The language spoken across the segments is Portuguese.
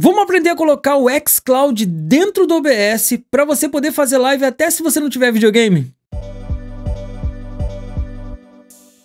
Vamos aprender a colocar o xCloud dentro do OBS para você poder fazer live até se você não tiver videogame?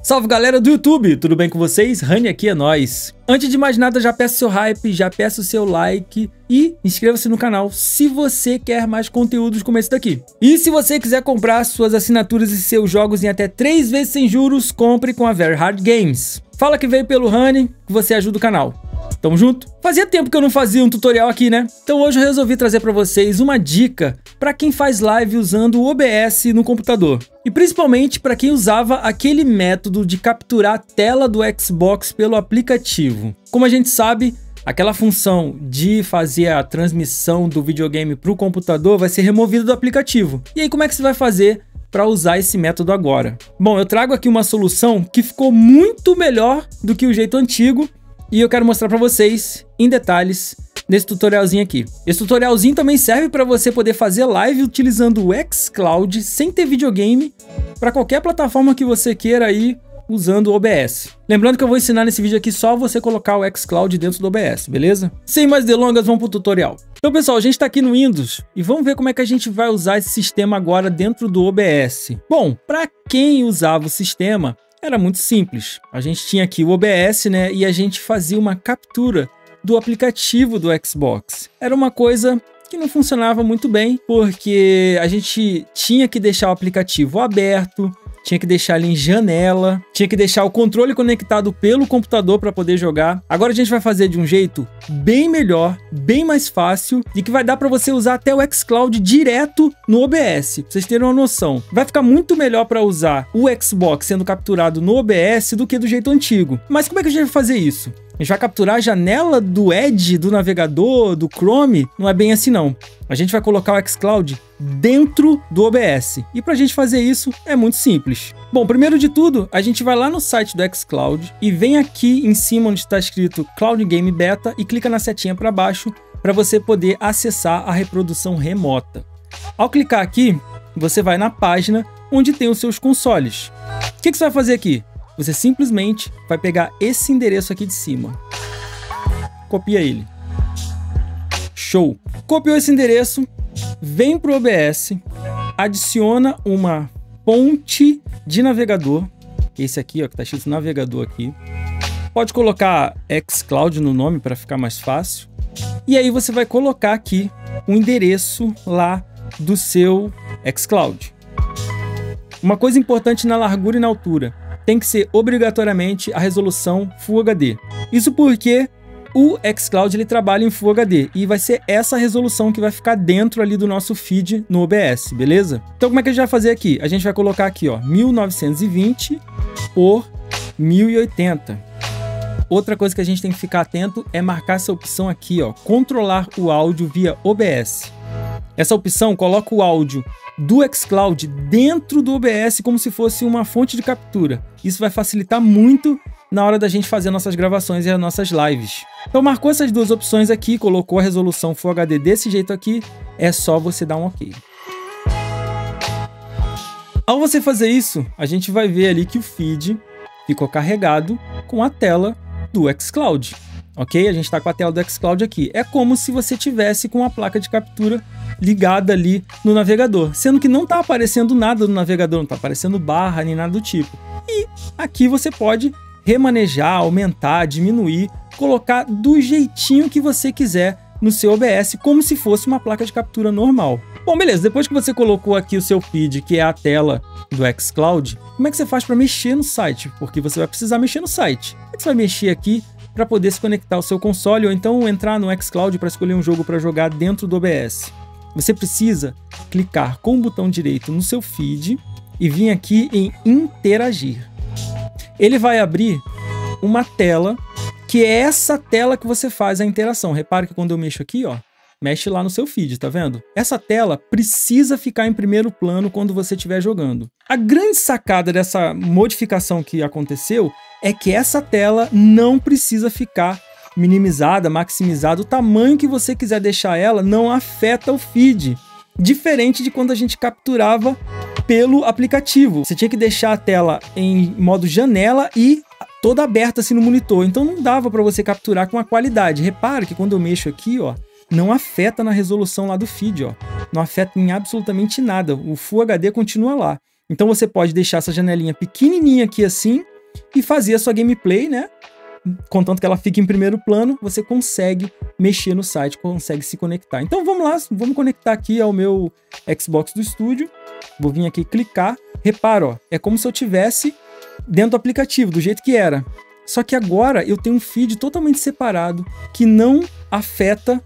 Salve galera do YouTube, tudo bem com vocês? Rani aqui é nóis. Antes de mais nada, já peço seu hype, já peço seu like e inscreva-se no canal se você quer mais conteúdos como esse daqui. E se você quiser comprar suas assinaturas e seus jogos em até 3 vezes sem juros, compre com a Very Hard Games. Fala que veio pelo Rani, que você ajuda o canal. Tamo junto? Fazia tempo que eu não fazia um tutorial aqui, né? Então hoje eu resolvi trazer para vocês uma dica para quem faz live usando o OBS no computador. E principalmente para quem usava aquele método de capturar a tela do Xbox pelo aplicativo. Como a gente sabe, aquela função de fazer a transmissão do videogame para o computador vai ser removida do aplicativo. E aí como é que você vai fazer para usar esse método agora? Bom, eu trago aqui uma solução que ficou muito melhor do que o jeito antigo. E eu quero mostrar para vocês em detalhes nesse tutorialzinho aqui. Esse tutorialzinho também serve para você poder fazer live utilizando o xCloud sem ter videogame para qualquer plataforma que você queira aí usando o OBS. Lembrando que eu vou ensinar nesse vídeo aqui só você colocar o xCloud dentro do OBS, beleza? Sem mais delongas, vamos pro tutorial. Então pessoal, a gente está aqui no Windows e vamos ver como é que a gente vai usar esse sistema agora dentro do OBS. Bom, para quem usava o sistema, era muito simples. A gente tinha aqui o OBS, né? E a gente fazia uma captura do aplicativo do Xbox. Era uma coisa que não funcionava muito bem, porque a gente tinha que deixar o aplicativo aberto, tinha que deixar ele em janela, tinha que deixar o controle conectado pelo computador para poder jogar. Agora a gente vai fazer de um jeito bem melhor, bem mais fácil e que vai dar para você usar até o xCloud direto no OBS. Pra vocês terem uma noção, vai ficar muito melhor para usar o Xbox sendo capturado no OBS do que do jeito antigo. Mas como é que a gente vai fazer isso? A gente vai capturar a janela do Edge, do navegador, do Chrome? Não é bem assim não. A gente vai colocar o xCloud dentro do OBS. E para a gente fazer isso é muito simples. Bom, primeiro de tudo, a gente vai lá no site do xCloud e vem aqui em cima onde está escrito Cloud Game Beta e clica na setinha para baixo para você poder acessar a reprodução remota. Ao clicar aqui, você vai na página onde tem os seus consoles. O que você vai fazer aqui? Você simplesmente vai pegar esse endereço aqui de cima. Copia ele. Show! Copiou esse endereço, vem para o OBS, adiciona uma fonte de navegador. Esse aqui, ó, que está escrito navegador aqui. Pode colocar xCloud no nome para ficar mais fácil. E aí você vai colocar aqui o endereço lá do seu xCloud. Uma coisa importante na largura e na altura. Tem que ser obrigatoriamente a resolução Full HD. Isso porque o xCloud ele trabalha em Full HD e vai ser essa resolução que vai ficar dentro ali do nosso feed no OBS, beleza? Então como é que a gente vai fazer aqui? A gente vai colocar aqui, ó, 1920 por 1080. Outra coisa que a gente tem que ficar atento é marcar essa opção aqui, ó, controlar o áudio via OBS. Essa opção coloca o áudio do xCloud dentro do OBS como se fosse uma fonte de captura. Isso vai facilitar muito na hora da gente fazer nossas gravações e as nossas lives. Então marcou essas duas opções aqui, colocou a resolução Full HD desse jeito aqui, é só você dar um OK. Ao você fazer isso, a gente vai ver ali que o feed ficou carregado com a tela do xCloud. Ok? A gente está com a tela do xCloud aqui. É como se você tivesse com a placa de captura ligada ali no navegador. Sendo que não está aparecendo nada no navegador, não está aparecendo barra nem nada do tipo. E aqui você pode remanejar, aumentar, diminuir, colocar do jeitinho que você quiser no seu OBS, como se fosse uma placa de captura normal. Bom, beleza. Depois que você colocou aqui o seu feed, que é a tela do xCloud, como é que você faz para mexer no site? Porque você vai precisar mexer no site. Como é que você vai mexer aqui para poder se conectar ao seu console ou então entrar no xCloud para escolher um jogo para jogar dentro do OBS? Você precisa clicar com o botão direito no seu feed e vir aqui em interagir. Ele vai abrir uma tela que é essa tela que você faz a interação. Repare que quando eu mexo aqui, ó, mexe lá no seu feed, tá vendo? Essa tela precisa ficar em primeiro plano quando você estiver jogando. A grande sacada dessa modificação que aconteceu é que essa tela não precisa ficar minimizada, maximizada. O tamanho que você quiser deixar ela não afeta o feed. Diferente de quando a gente capturava pelo aplicativo. Você tinha que deixar a tela em modo janela e toda aberta assim no monitor, então não dava para você capturar com a qualidade. Repara que quando eu mexo aqui, ó, não afeta na resolução lá do feed, ó. Não afeta em absolutamente nada. O Full HD continua lá. Então você pode deixar essa janelinha pequenininha aqui assim e fazer a sua gameplay, né? Contanto que ela fique em primeiro plano, você consegue mexer no site, consegue se conectar. Então vamos lá, vamos conectar aqui ao meu Xbox do estúdio. Vou vir aqui clicar. Repara, ó, é como se eu tivesse dentro do aplicativo, do jeito que era. Só que agora eu tenho um feed totalmente separado que não afeta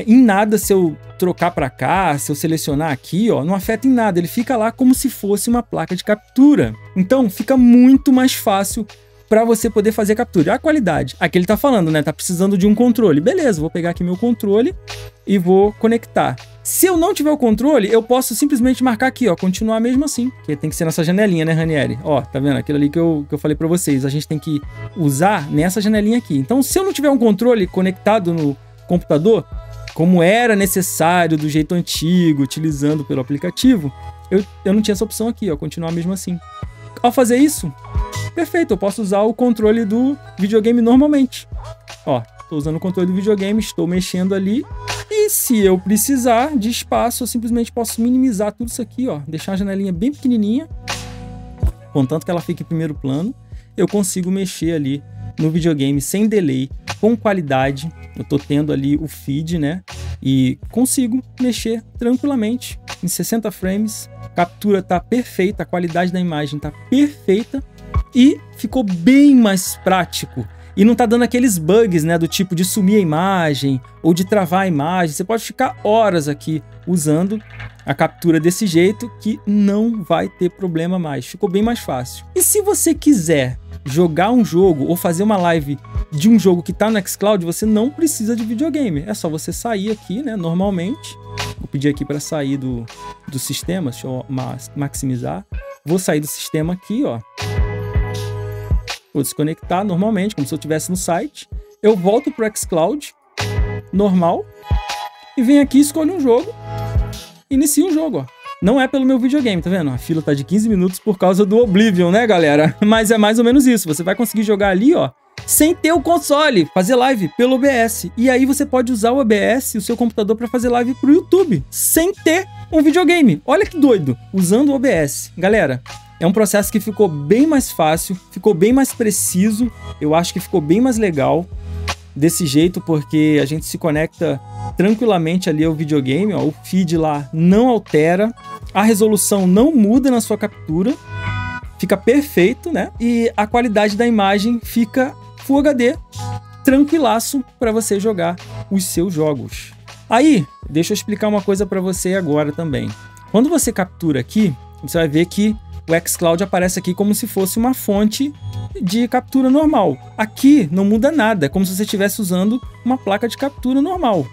em nada se eu trocar para cá, se eu selecionar aqui, ó, não afeta em nada. Ele fica lá como se fosse uma placa de captura. Então fica muito mais fácil para você poder fazer a captura. A qualidade, aqui ele tá falando, né? Tá precisando de um controle. Beleza, vou pegar aqui meu controle e vou conectar. Se eu não tiver o controle, eu posso simplesmente marcar aqui, ó, continuar mesmo assim. Que tem que ser nessa janelinha, né, Ranieri? Ó, tá vendo? Aquilo ali que eu falei para vocês. A gente tem que usar nessa janelinha aqui. Então, se eu não tiver um controle conectado no computador, como era necessário do jeito antigo, utilizando pelo aplicativo, eu não tinha essa opção aqui, ó, continuar mesmo assim. Ao fazer isso, perfeito, eu posso usar o controle do videogame normalmente. Ó, estou usando o controle do videogame, estou mexendo ali. E se eu precisar de espaço, eu simplesmente posso minimizar tudo isso aqui, ó. Deixar a janelinha bem pequenininha, contanto que ela fique em primeiro plano. Eu consigo mexer ali no videogame sem delay, com qualidade. Eu tô tendo ali o feed, né? E consigo mexer tranquilamente em 60 frames. A captura tá perfeita, a qualidade da imagem tá perfeita e ficou bem mais prático. E não tá dando aqueles bugs, né, do tipo de sumir a imagem ou de travar a imagem. Você pode ficar horas aqui usando a captura desse jeito que não vai ter problema mais. Ficou bem mais fácil. E se você quiser jogar um jogo ou fazer uma live de um jogo que tá no xCloud, você não precisa de videogame. É só você sair aqui, né, normalmente. Vou pedir aqui para sair do sistema, deixa eu maximizar. Vou sair do sistema aqui, ó. Vou desconectar normalmente, como se eu estivesse no site. Eu volto pro xCloud, normal, e venho aqui, escolho um jogo, inicio um jogo, ó. Não é pelo meu videogame, tá vendo? A fila tá de 15 minutos por causa do Oblivion, né, galera? Mas é mais ou menos isso. Você vai conseguir jogar ali, ó, sem ter o console, fazer live pelo OBS. E aí você pode usar o OBS, o seu computador, para fazer live pro YouTube, sem ter um videogame. Olha que doido, usando o OBS. Galera, é um processo que ficou bem mais fácil, ficou bem mais preciso, eu acho que ficou bem mais legal desse jeito, porque a gente se conecta tranquilamente ali ao videogame, ó, o feed lá não altera, a resolução não muda na sua captura, fica perfeito, né? E a qualidade da imagem fica Full HD, tranquilaço para você jogar os seus jogos. Aí, deixa eu explicar uma coisa para você agora também. Quando você captura aqui, você vai ver que o xCloud aparece aqui como se fosse uma fonte de captura normal. Aqui não muda nada, é como se você estivesse usando uma placa de captura normal.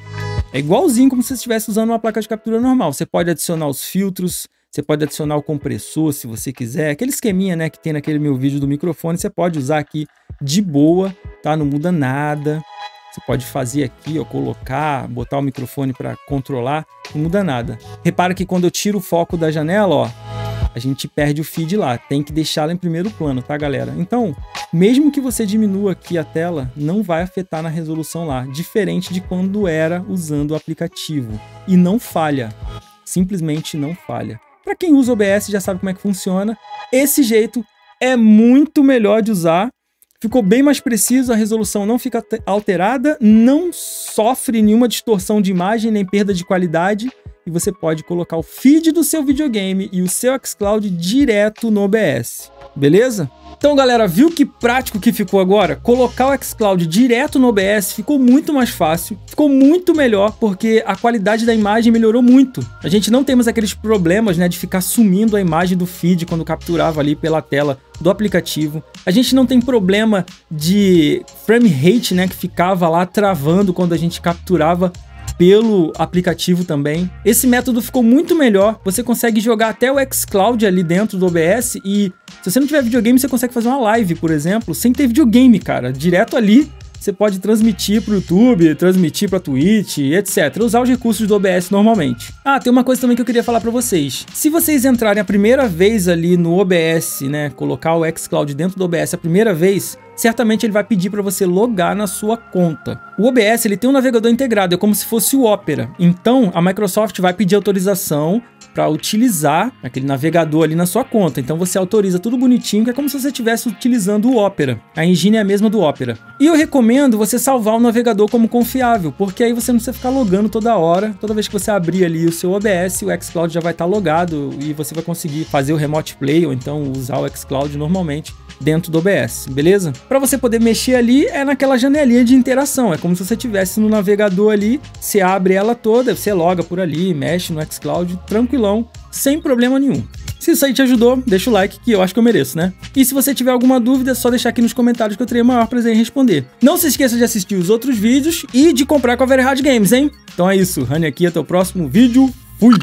É igualzinho como se você estivesse usando uma placa de captura normal. Você pode adicionar os filtros, você pode adicionar o compressor se você quiser. Aquele esqueminha, né, que tem naquele meu vídeo do microfone, você pode usar aqui de boa, tá? Não muda nada. Você pode fazer aqui, ó, colocar, botar o microfone para controlar, não muda nada. Repara que quando eu tiro o foco da janela, ó, a gente perde o feed lá, tem que deixá-la em primeiro plano, tá, galera? Então, mesmo que você diminua aqui a tela, não vai afetar na resolução lá, diferente de quando era usando o aplicativo. E não falha, simplesmente não falha. Para quem usa o OBS já sabe como é que funciona, esse jeito é muito melhor de usar, ficou bem mais preciso, a resolução não fica alterada, não sofre nenhuma distorção de imagem nem perda de qualidade, e você pode colocar o feed do seu videogame e o seu xCloud direto no OBS, beleza? Então, galera, viu que prático que ficou agora? Colocar o xCloud direto no OBS ficou muito mais fácil, ficou muito melhor, porque a qualidade da imagem melhorou muito. A gente não temos aqueles problemas, né, de ficar sumindo a imagem do feed quando capturava ali pela tela do aplicativo. A gente não tem problema de frame rate, né, que ficava lá travando quando a gente capturava pelo aplicativo também. Esse método ficou muito melhor, você consegue jogar até o xCloud ali dentro do OBS e se você não tiver videogame, você consegue fazer uma live, por exemplo, sem ter videogame, cara. Direto ali, você pode transmitir para o YouTube, transmitir para Twitch, etc. Usar os recursos do OBS normalmente. Ah, tem uma coisa também que eu queria falar para vocês. Se vocês entrarem a primeira vez ali no OBS, né, colocar o xCloud dentro do OBS a primeira vez, certamente ele vai pedir para você logar na sua conta. O OBS ele tem um navegador integrado, é como se fosse o Opera. Então a Microsoft vai pedir autorização para utilizar aquele navegador ali na sua conta. Então você autoriza tudo bonitinho, que é como se você estivesse utilizando o Opera. A engine é a mesma do Opera. E eu recomendo você salvar o navegador como confiável, porque aí você não precisa ficar logando toda hora. Toda vez que você abrir ali o seu OBS, o xCloud já vai estar logado e você vai conseguir fazer o Remote Play ou então usar o xCloud normalmente dentro do OBS, beleza? Para você poder mexer ali é naquela janelinha de interação, é como se você estivesse no navegador ali, você abre ela toda, você loga por ali, mexe no xCloud, tranquilão, sem problema nenhum. Se isso aí te ajudou, deixa o like que eu acho que eu mereço, né? E se você tiver alguma dúvida, é só deixar aqui nos comentários que eu terei o maior prazer em responder. Não se esqueça de assistir os outros vídeos e de comprar com a Very Hard Games, hein? Então é isso, Rani aqui, até o próximo vídeo, fui!